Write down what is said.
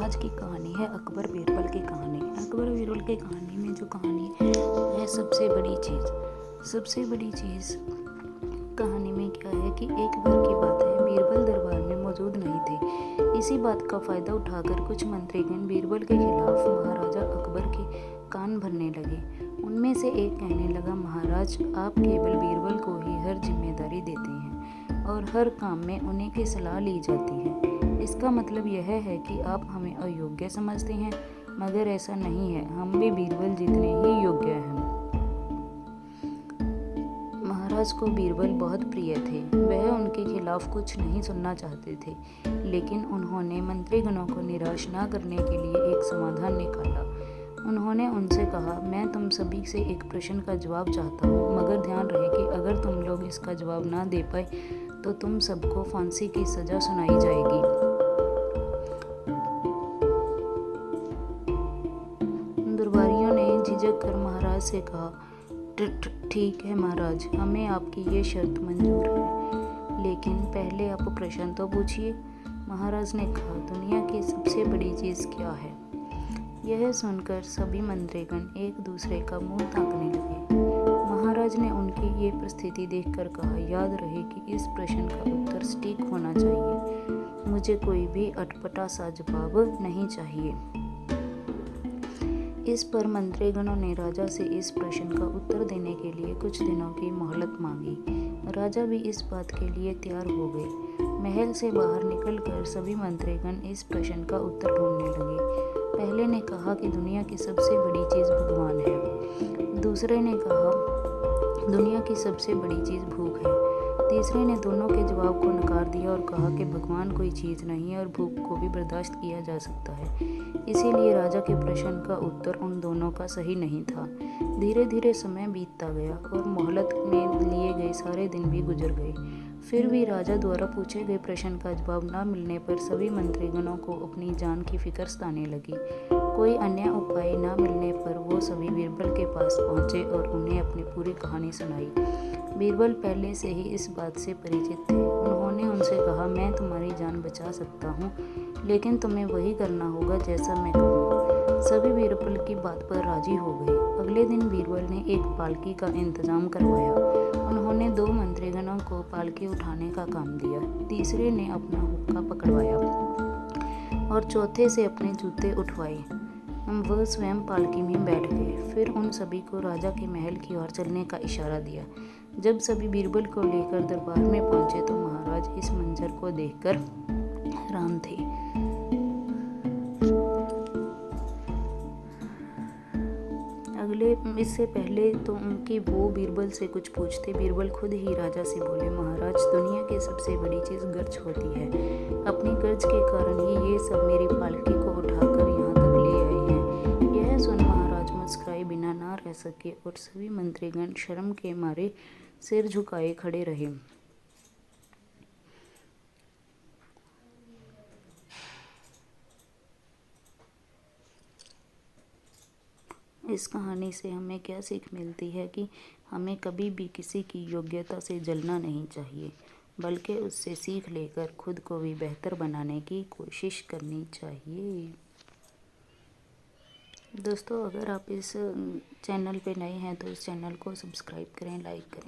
आज की कहानी है अकबर बीरबल की कहानी। अकबर बीरबल की कहानी में जो कहानी है सबसे बड़ी चीज़ कहानी में क्या है कि एक बार की बात है, बीरबल दरबार में मौजूद नहीं थे। इसी बात का फ़ायदा उठाकर कुछ मंत्रीगण बीरबल के खिलाफ महाराजा अकबर के कान भरने लगे। उनमें से एक कहने लगा, महाराज, आप केवल बीरबल को ही हर जिम्मेदारी देते हैं और हर काम में उन्हीं की सलाह ली जाती है। इसका मतलब यह है कि आप हमें अयोग्य समझते हैं, मगर ऐसा नहीं है, हम भी बीरबल जितने ही योग्य हैं। महाराज को बीरबल बहुत प्रिय थे। वह उनके खिलाफ कुछ नहीं सुनना चाहते थे, लेकिन उन्होंने मंत्रीगणों को निराश न करने के लिए एक समाधान निकाला। उन्होंने उनसे कहा, मैं तुम सभी से एक प्रश्न का जवाब चाहता हूँ, मगर ध्यान रहे कि अगर तुम लोग इसका जवाब ना दे पाए तो तुम सबको फांसी की सजा सुनाई जाएगी। दरबारियों ने झिझक कर महाराज से कहा, ठीक है महाराज, हमें आपकी ये शर्त मंजूर है, लेकिन पहले आप प्रश्न तो पूछिए। महाराज ने कहा, दुनिया की सबसे बड़ी चीज़ क्या है? यह सुनकर सभी मंत्रीगण एक दूसरे का मुंह ताकने लगे। महाराज ने उनकी ये परिस्थिति देखकर कहा, याद रहे कि इस प्रश्न का उत्तर सटीक होना चाहिए। मुझे कोई भी अटपटा सा जवाब नहीं चाहिए। इस पर मंत्रीगणों ने राजा से इस प्रश्न का उत्तर देने के लिए कुछ दिनों की मोहलत मांगी। राजा भी इस बात के लिए तैयार हो गए। महल से बाहर निकलकर सभी मंत्रीगण इस प्रश्न का उत्तर ढूंढने लगे। पहले ने कहा कि दुनिया की सबसे बड़ी चीज़ भगवान है। दूसरे ने कहा दुनिया की सबसे बड़ी चीज़ भूख है। तीसरे ने दोनों के जवाब को नकार दिया और कहा कि भगवान कोई चीज़ नहीं है और भूख को भी बर्दाश्त किया जा सकता है। इसीलिए राजा के प्रश्न का उत्तर उन दोनों का सही नहीं था। धीरे धीरे समय बीतता गया और मोहलत में लिए गए सारे दिन भी गुजर गए। फिर भी राजा द्वारा पूछे गए प्रश्न का जवाब न मिलने पर सभी मंत्रीगणों को अपनी जान की फिक्र सताने लगी। कोई अन्य उपाय न मिलने पर वो सभी बीरबल के पास पहुँचे और उन्हें अपनी पूरी कहानी सुनाई। बीरबल पहले से ही इस बात से परिचित थे। उन्होंने उनसे कहा, मैं तुम्हारी जान बचा सकता हूँ, लेकिन तुम्हें वही करना होगा जैसा मैं कहूँ। सभी बीरबल की बात पर राजी हो गए। अगले दिन बीरबल ने एक पालकी का इंतजाम करवाया। उन्होंने 2 मंत्रीगणों को पालकी उठाने का काम दिया, तीसरे ने अपना हुक्का पकड़वाया और चौथे से अपने जूते उठवाए। वह स्वयं पालकी में बैठ गए। फिर उन सभी को राजा के महल की ओर चलने का इशारा दिया। जब सभी बीरबल को लेकर दरबार में पहुंचे तो महाराज इस मंजर को देखकर हैरान थे। इससे पहले तो उनकी वो बीरबल से कुछ पूछते, बीरबल खुद ही राजा से बोले, महाराज, दुनिया की सबसे बड़ी चीज़ गर्ज होती है। अपनी गर्ज के कारण ही ये सब मेरी पालकी को उठाकर यहाँ तक ले आए हैं। यह सुन महाराज मुस्कुराए बिना ना रह सके और सभी मंत्रीगण शर्म के मारे सिर झुकाए खड़े रहे। इस कहानी से हमें क्या सीख मिलती है कि हमें कभी भी किसी की योग्यता से जलना नहीं चाहिए, बल्कि उससे सीख लेकर खुद को भी बेहतर बनाने की कोशिश करनी चाहिए। दोस्तों, अगर आप इस चैनल पे नए हैं तो इस चैनल को सब्सक्राइब करें, लाइक करें।